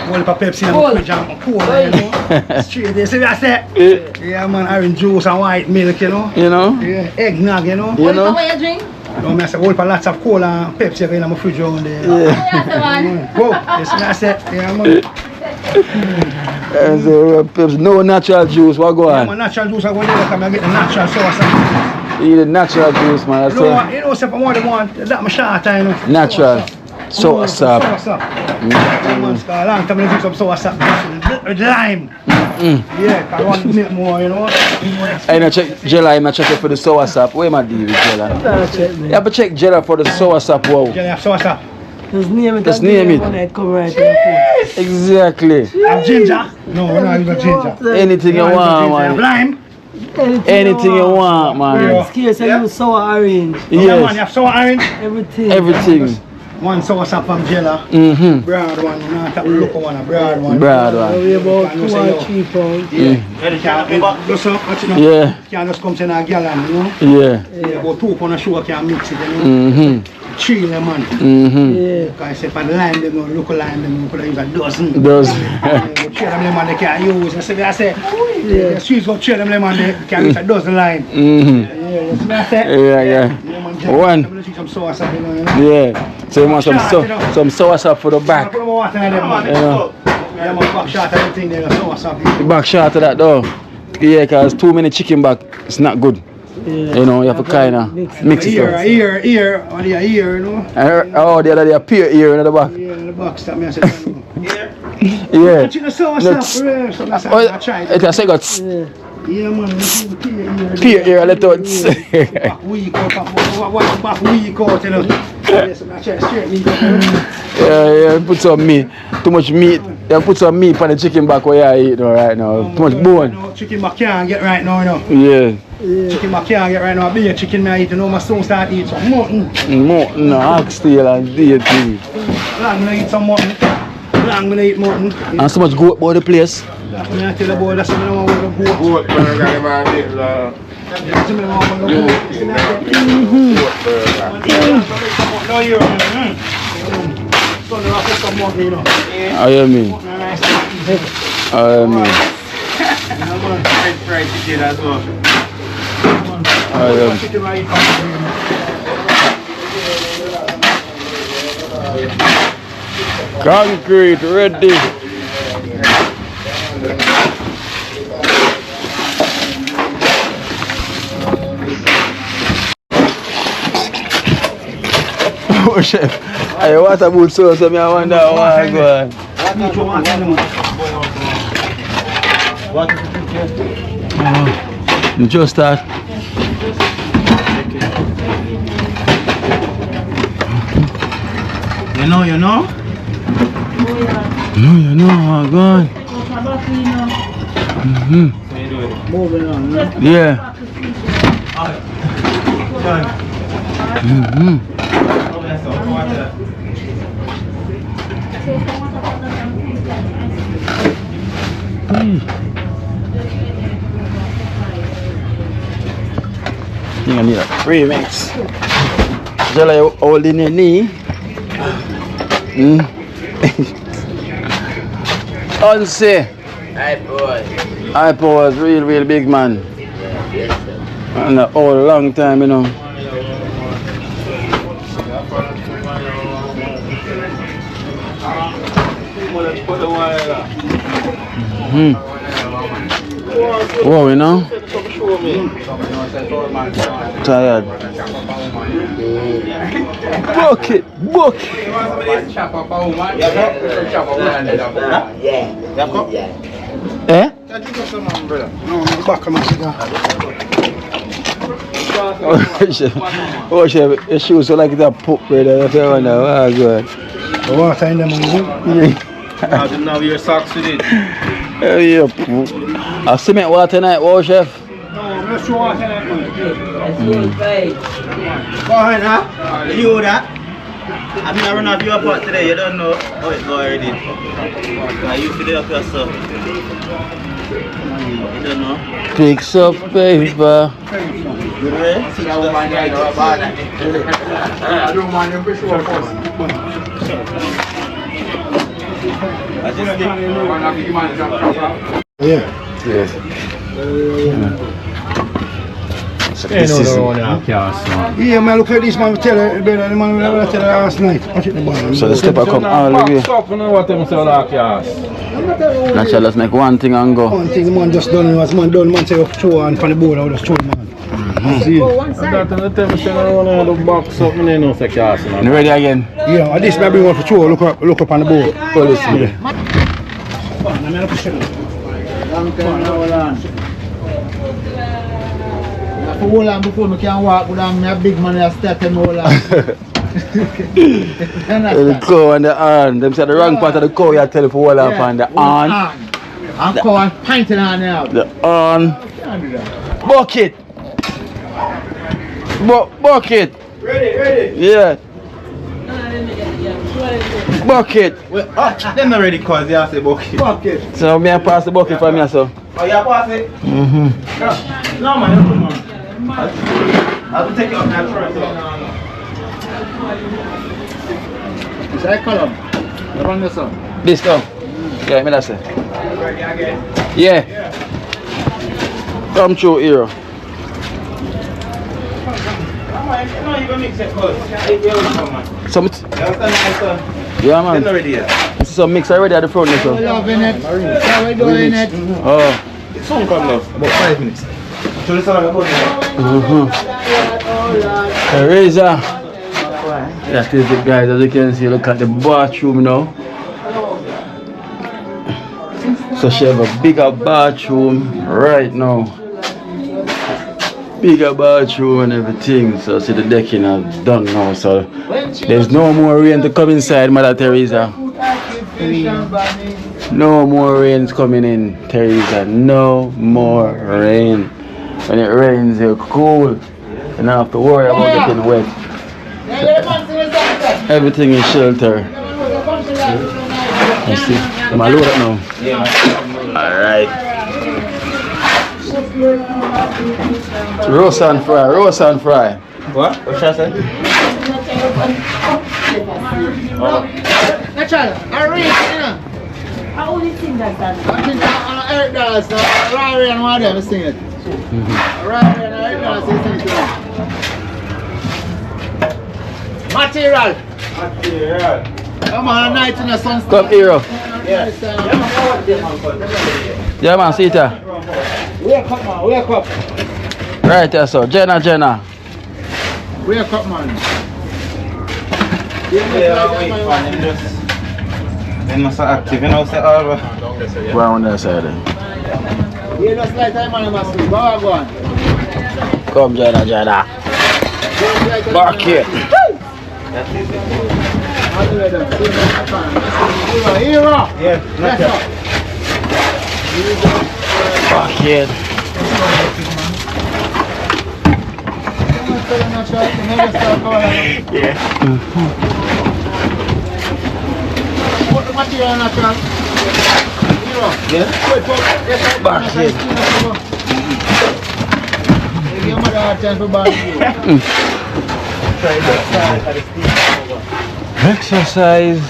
One of Pepsi and fridge and cola, you know. Straight there, see what I say? Yeah, man, orange juice and white milk, you know. You know? Yeah, eggnog, you know. You know? What you drink? No, I say, lots of cola and Pepsi in my fridge around there. Yeah. Whoa, you see what I say? Yeah, man. And so, Pepsi, no natural juice, what go Yeah, on? man, natural juice, I go there, come and get the natural sauce. Eat the natural juice, man. I You know, if I want that my short time, you know. natural. Sour sap. Sour sap. Yeah, man, a long time I drink some sour sap with lime. Yeah, I want to make more, you know. I know check Jella, I'm check it for the sour sap. Where am I deal with Jella? You have to check Jella for the sour sap, wow. Yeah, sour sap. Just name it. Just name it. When it come right here. Exactly. Have ginger? No, we're not even ginger. Anything you want, Have man. lime? Anything you want, man. Yeah. Scarce, I use sour orange. Yeah, man, you Yes. have sour orange? Everything. Everything. One sour sap from Jella. Broad one, you know, look one, a broad one. Broad one. Probably about 2 or 3 pounds. Yeah. Just so, what you know? Yeah. Can't just come to a gallon, you know? Yeah. Yeah, about 2 pounds of sugar can mix it, you know? Chile, man. Yeah. Because if I lime them, local lime them, you could use a dozen. Does. Share them lemon they can use. I say, the streets go share them lemon they can use a dozen lime. Yeah, you see what I say? Yeah. One. I'm going to some sour sap, you know. Yeah. So you want some sour sap for the I back. put more water in them, man. You know. Yeah, man, back shot and everything there, sour sap. The back shot of that though. Yeah, because too many chicken back, it's not good. You know, you have to kind of mix it up. Ear, you know. Oh, the other day, pear ear in the back. Yeah, in the box that me I said, Yeah. you know, sour sap, for real. So that's how I tried. It has got Yeah, man, pear ear, let out. back week out, back week out, you know. Yes, I'm trying to straighten it out, you know. Yeah, put some meat. Too much meat. You put some meat on the chicken back where you eat right now. Too much bone. You know, chicken I can't get right now, you know. Yeah. Chicken I can't get right now. Be a chicken I eat, you know, my son start eat some mutton. Mutton, oxtail and deity. I'm gonna eat some mutton. I'm gonna eat mutton. And so much goat about the place. I'm gonna tell the boy that's what I want with the goat. Goat burger, man. That's what I want with the goat. No, you're son, I'll put some mutton, you know. I mean. Fried chicken as well. Chicken I eat. Concrete ready. Oh chef, I what about sauce? I wonder how I go on. You just start. You know? No, you know how go on. Moving on, no? Yeah. I need a remix. Jella, you holding your knee. Unse. Hey boy. Hypo was real big man. And a whole long time, you know. Whoa, you know? Tired. Bucket. Eh? Oh, chef, your shoes are like that poop, brother. That's all now. Oh, good. The water in them, Now your socks with it. Oh, yeah. A cement water tonight, wow, chef. No, let's show water in them. Go ahead, huh? You that? I'm gonna run off your pot today. You don't know how it go already. You feel it up yourself. You don't know. Pick up paper. Good way? I don't mind them fish for first. Yeah. Yes. So This this is Yeah, man, look at this man. Tell her, the man tell her last night. Watch it, the man. so the stepper come all the way. Naturally, let's make one thing and go. One thing the man just done, was man done, man say throw on from the board, I would have thrown man. See? You ready again? Yeah, and this may bring one for throw, look up on the board. Oh, listen. For hold on before I can walk without me a big man that start to hold on. The cow and the arm. Them say the wrong part of the cow you tell you for hold up on the arm. I'm calling pinting on now. The arm. Bucket. Bucket. Ready. Yeah. Bucket. Well, them not ready cause you say bucket. So me I pass the bucket for me so. Oh, you pass it? No, man, no, man. I'll take it up now. Is that column? You run this up. This now. Yeah, me that's it. Ready again? Yeah. Come through here. No, you gonna mix it cause Some you understand? yeah man. It's not ready yet. This is some mix already at the front there, so. We're loving it. How we doing it? Oh. It's soon come now. About 5 minutes. So this one I'm going A razor. That is it, guys. As you can see, look at the bathroom now. So she have a bigger bathroom right now. Bigger bathroom and everything. So see the decking is done now. So there's no more rain to come inside, Mother Teresa. No more rain's coming in, Teresa. No more rain. When it rains, you're cool. You don't have to worry about getting wet. Everything is shelter. You see? Am I load up now? Yeah. Alright. Roast and fry. What? What should I say? Natural, I read, you know. I only think that. I think Eric does, Rari and one of them sing it. Rari and Eric does sing it. Material. Come on, a night in the sun. Come here. Yeah. Yeah man, see it here. Wake up, man, wake up. Right there, so Jenna. Wake up, man. Yeah, wait, man. They're not so active, you know, say all Go on that side then. You just like time on the must go on. Come Jenna. Back here. Hero. Yeah, not that. Back here. Yeah. Put the material natural. Hero. Yeah? Back here. Give your mother a chance for barbecue. Exercise.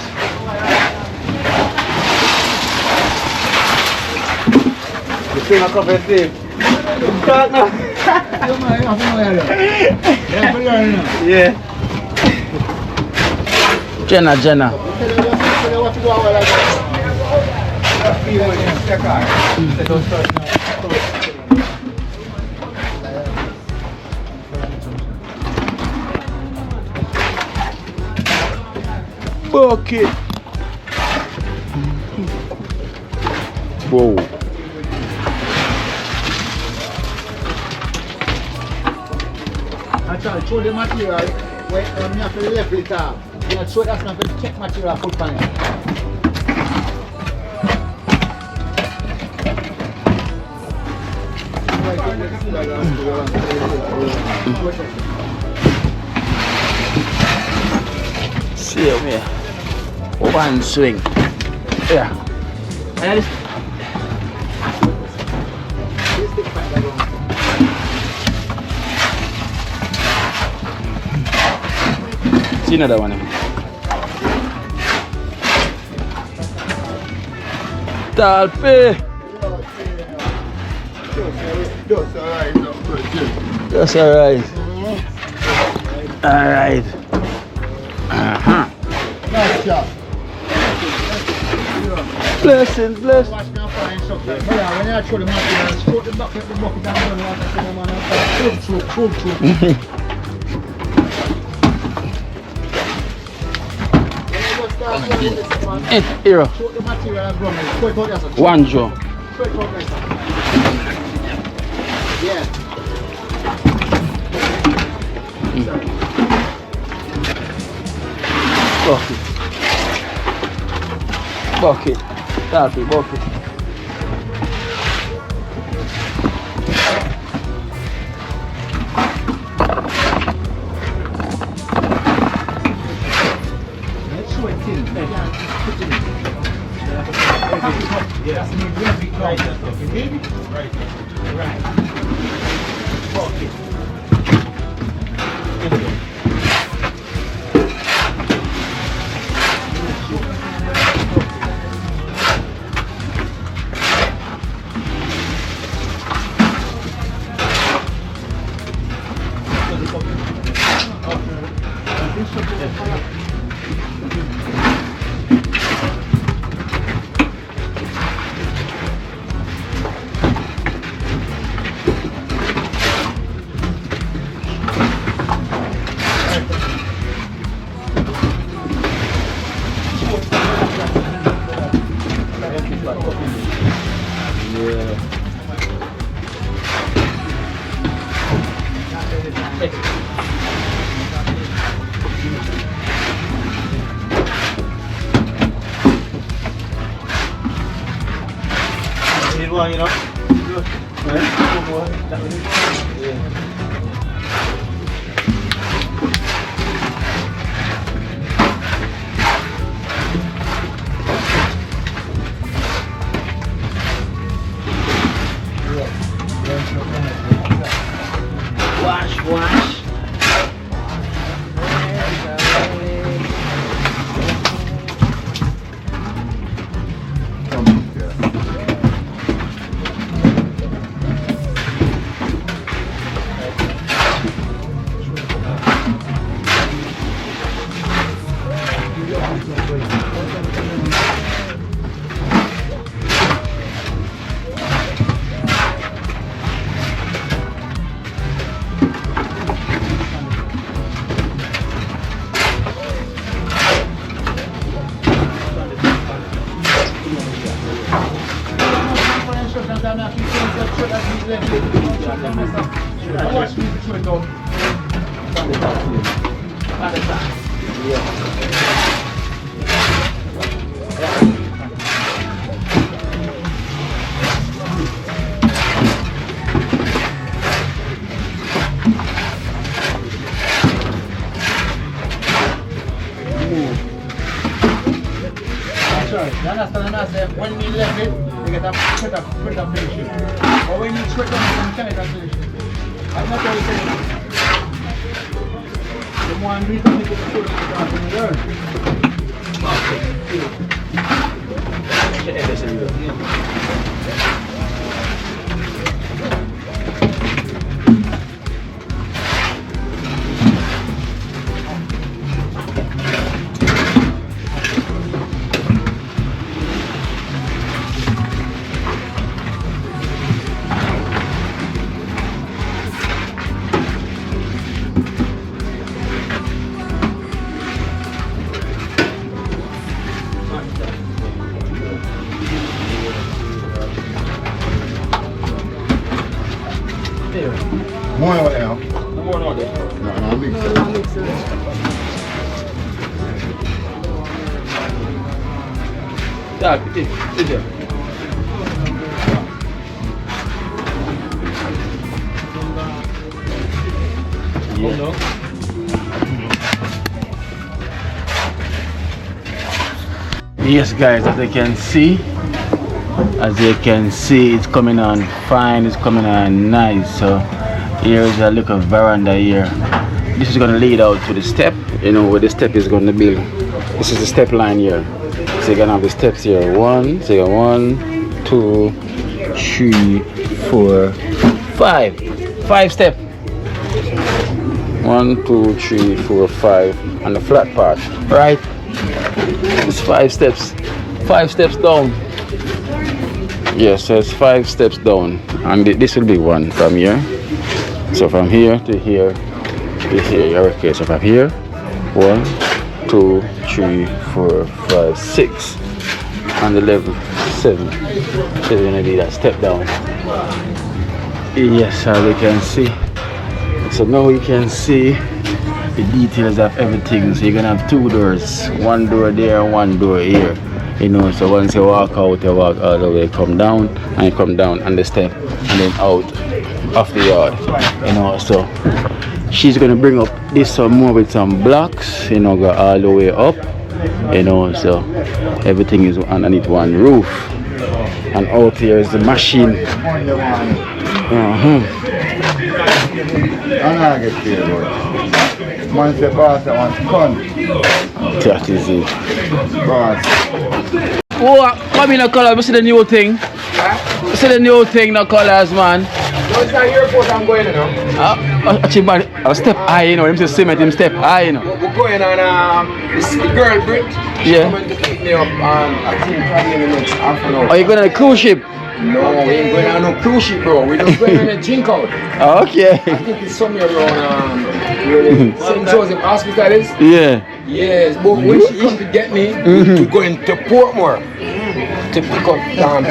swing a couple of sleep. Talk now. Yeah. Jenna. Bucket. Whoa. Actually, throw the material when you have to level it up. You know, throw that's not going to check material put on it. See you here. One swing. Yeah. See another one. Talpe. That's alright. Alright. Nice job. Blessings. When you throw the material, throw the bucket down true. Here. Throw the material and run it. Throw it out there, sir. One jaw. Throw it out there, sir. Yeah. Bucket. Talpe, bucket. Need one, you know? Wash. When we left it, they get a put up finish it. But when you straight down, you can't finish it. I'm not going to say the more I'm reading, you can put it down when you learn. More out there. No, mix it. Так, иди. Yes guys, as you can see, it's coming on fine, it's coming on nice. So here's a little veranda here. This is going to lead out to the step, you know where the step is going to be. This is the step line here. So you're going to have the steps here. So you got 1, 2, 3, 4, 5. 5 steps. 1, 2, 3, 4, 5 on the flat part, right? It's 5 steps. 5 steps down. Yes, there's 5 steps down, and this will be 1 from here. So from here to here to here. Okay, so from here 1, 2, 3, 4, 5, 6 on the level 7. So we're gonna be that step down. Yes, as you can see. So now you can see the details of everything. So you're gonna have 2 doors, 1 door there, 1 door here. You know, so once you walk out, you walk all the way, come down, and you come down on the step, and then out of the yard. You know, so she's gonna bring up this some more with some blocks. You know, go all the way up. You know, so everything is underneath 1 roof. And out here is the machine. That is it. Oh, come in the color, you see the new thing? You see the new thing, the colors, man? No, it's not airport I'm going, you know. Actually, man, I'll step high, you know. Him say cement, him step high, you know. We're going on, this girl, Brit. Yeah. Coming to pick me up, I think probably in the next half an hour. Are you going on a cruise ship? No, we ain't going on no cruise ship, bro. We're just going on a drink out. Okay. I think it's somewhere around where St. Joseph Hospital is. Yeah. Yes, but when she come to get me, we're going to Portmore to pick up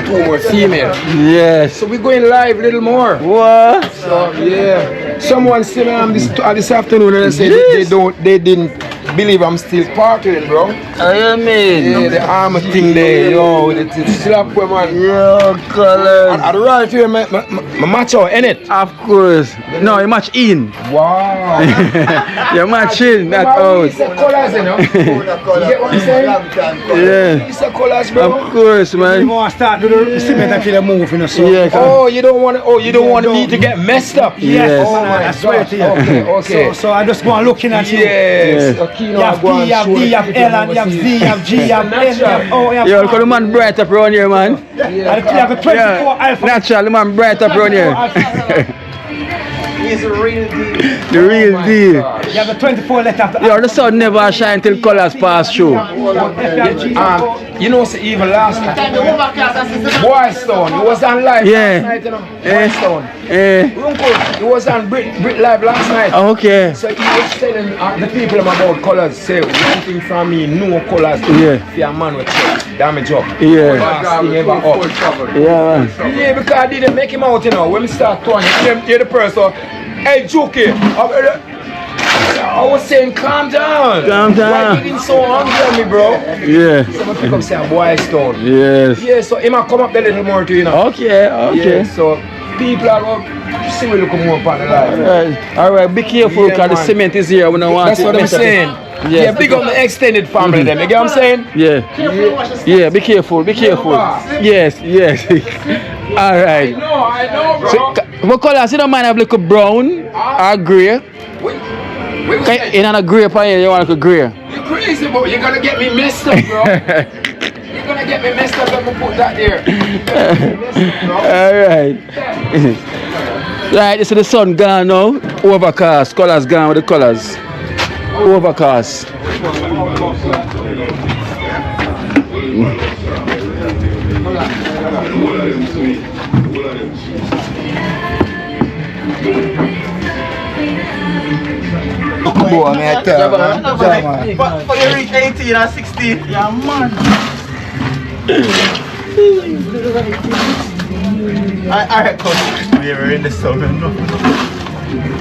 2 more females. Yes. So we're going live a little more. What? So yeah, someone said this afternoon and they said they didn't believe I'm still partying, bro. I mean. Yeah, the armor thing there, yo, the slap where man. Yo, colors. I'd rather feel my match out, innit? Of course. No, you match in. Wow. You match in, not out. It's the colors, you know. You get what I'm saying? Yeah. It's the colors, bro. Of course, You man. want to start to the cement and feel the move, you know, so. Yeah. Oh, you don't want me to get messed up. Yes. Oh my I swear gosh. to you. Okay. So I just go on looking at you. Yes. Yes. Okay, You have P, you have D, you have L, and you have Z, you have G, you have N, you have O, you have Yo, look at the man bright up around here, man. and you have a 24 alpha. Natural, the man bright up around here. He's a real deal. The real deal. You have a 24 letter after. Yo, the sun never shine till colors pass through. You know, so even last night, Boystone, he was on live Yeah. last night, you know. Boystone. Eh. He was on Brit Live last night. Okay. So he was telling the people about colors, say one thing from me, no colors. Yeah. If your man would check, damage up. Yeah. Last thing ever up. Yeah, man. Yeah, because I didn't make him out, you know. When we start talking, you're the person, hey, Juki, I was saying, calm down. Calm down. Why you getting so angry on me, bro? Yeah. Some people say, Boystone. Yes. Yeah, so he might come up there a little more too, you know. Okay, okay. Yeah, so people are going to see we look more upon the life. Alright, be careful Yeah, because the man. cement is here. We don't want That's it what I'm better. saying. Yes. Yeah, big up the extended family them, you get what I'm saying? Yeah. Yeah, be careful, be careful. Yes, yes. Alright. I know, bro. So, what colors? You don't mind have like a brown or grey? Wait, In a grey pan here, you want like a grey. you crazy, bro. You're gonna get me messed up, bro. You're gonna get me messed up if I put that there. Alright. Right, this is the sun gone now. Overcast, colors gone with the colors. Overcast. Boy, man, I tell you, man. But you reach 18 or 16, yeah, man. Alright, coach. We were in the sun.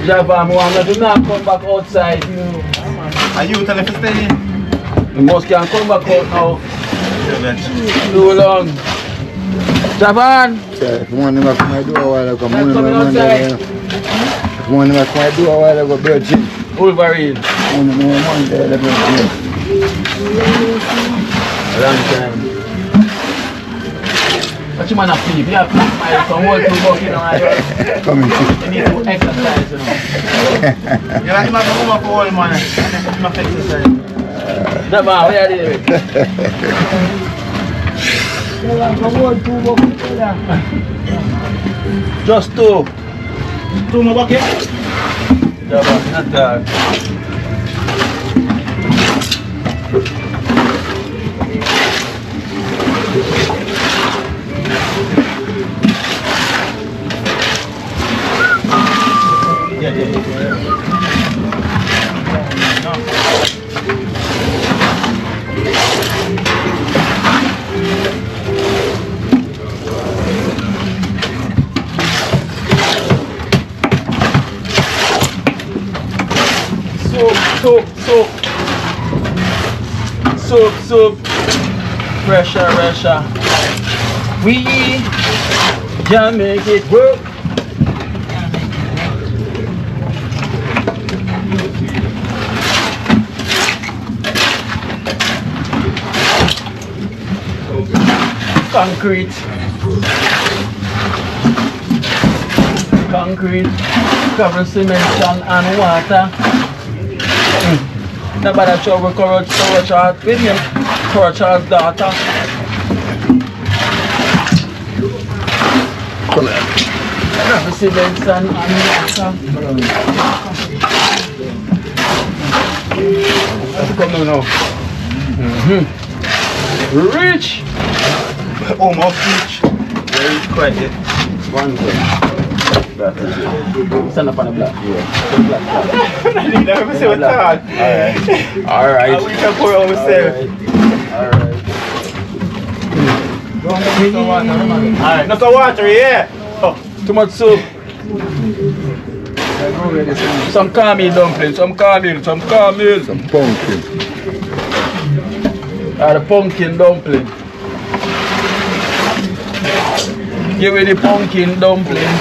Javan, I do not come back outside. Are you telling us to stay in? You must can come back out now. Too long. Javan! If one of them come my door a while ago, Coming outside. if one of them come my door a while ago, Virgin. Wolverine. One of them there, Virgin. Long time. What you man have to keep? You have to smile from wall to walk in my head. Come in. You need to exercise, you know. You like my woman for all man. My exercise. Javan, what are you doing? Just two. Two more buckets. Javan, not that. Soup. Pressure. We can make it work. Concrete, cover cement and water. Nobody trouble courage with him. Courage daughter. Cover cement and water. Come now. Rich. Almost reach. Very quiet. One thing. Stand up on the block. I need to say what's on. Alright. We can pour ourselves. Alright, not the water, yeah. Oh, too much soup. Some caramel dumplings, some pumpkin. The pumpkin dumpling. Give me the pumpkin dumpling.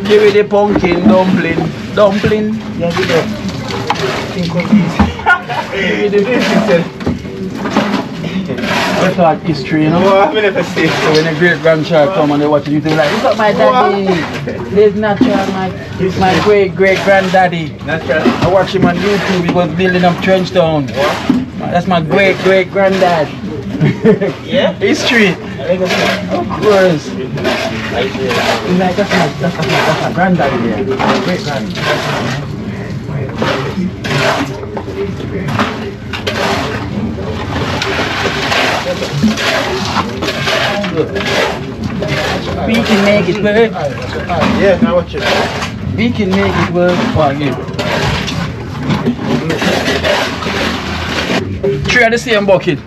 Give me the pumpkin dumpling. Yeah, give it. Give me the Let's talk history, you know. Oh, I'm never see. So when a great grandchild come and they watch YouTube, like, look at my daddy. This natural, my great granddaddy. Natural. I watch him on YouTube. He was building up Trenchtown. That's my great granddad. Yeah? History. Of course. Like that's my granddaddy there. My great granddaddy. We can make it work. Yeah, now watch it. We can make it work. Oh, again. 3 of the same bucket.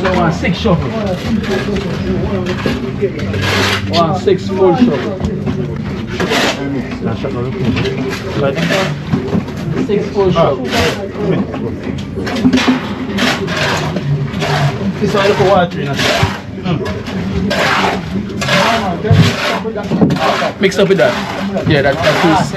So 6 shovel. 6 full shovel. 6 full shovel. This is for water in Mix up with that. Yeah, that is.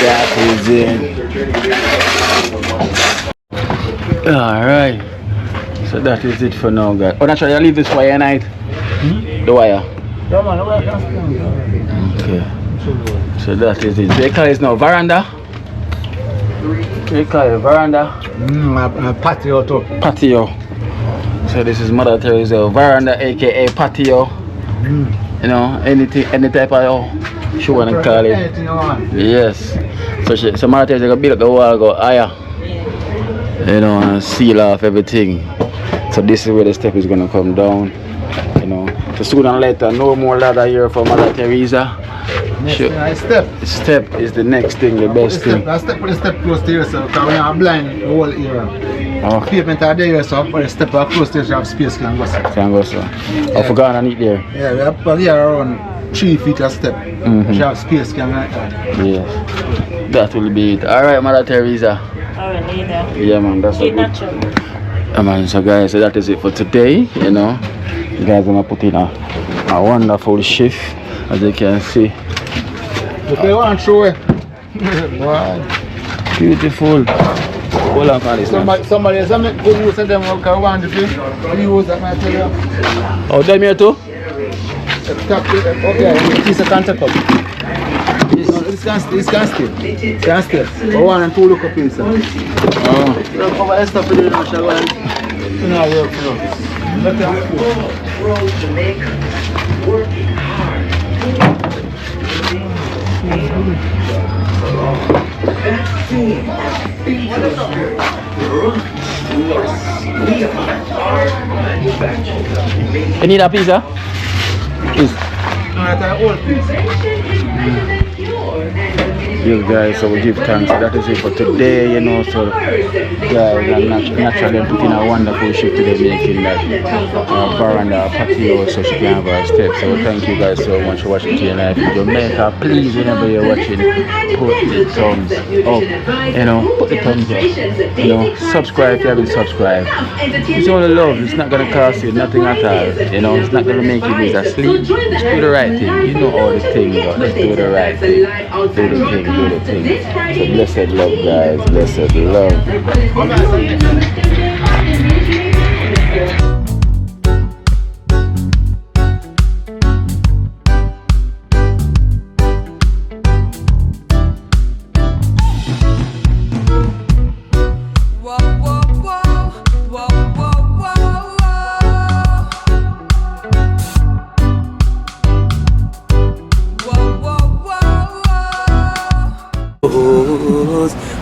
That is it. Alright. So that is it for now, guys. Oh, naturally, I'll leave this wire night. The wire. Okay. So that is it. They call it now veranda. They call it veranda. Patio too. Patio. So this is Mother Teresa veranda, aka patio. You know, anything, any type of show wanna call it. Anything you want. Yes. So Maritime is gonna build up the wall, go higher. You know, and seal off everything. So this is where the step is gonna come down. You know. So sooner or later, no more ladder here for Mother Teresa. Step is the next thing, the best thing. Put the step close to yourself, because we are blind the whole area. Okay. Pavement are there yourself, but the step are close to yourself, you have space can go. Can go, sir. I forgot I need there. Yeah, we have here around 3 feet of step. You have space can like that. Yes. That will be it. Alright, Mother Teresa. Alright, later. Yeah, man, that's Eat good. natural. Man, so guys, so that is it for today. You know, you guys gonna put in a wonderful shift, as you can see. Okay, one show it. Wow, beautiful. Hold on for this, man. Somebody else good use of them because we want to use that, I tell you. Oh, them here too? Okay, this is a contact up. This can stay. But 1 and 2 look up inside. Oh. Cover the stuff in the shower and work for us. Jamaica, working hard. You need a pizza? Please. Yes guys, so we give thanks. That is it for today, you know. So guys, naturally put in a wonderful shift today, making that veranda patio so she can have her steps. So thank you guys so much for watching TNI in Jamaica. Please, whenever you're watching, put the thumbs up. You know, put the thumbs up. You know, subscribe if you haven't subscribed. It's all the love. It's not gonna cost you nothing at all. You know, it's not gonna make you lose sleep. Just do the right thing. You know all the things, but let's do the right thing. Do the thing. So blessed love, guys. Blessed love.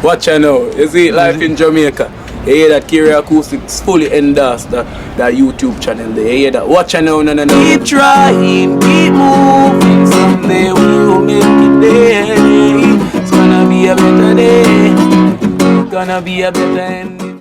Watch out now, you see life in Jamaica. You hear that Kiri Acoustics fully endorsed that YouTube channel there. You hear that? Watch out now, no. Keep trying, keep moving. Someday we will make it there. It's gonna be a better day. It's gonna be a better end.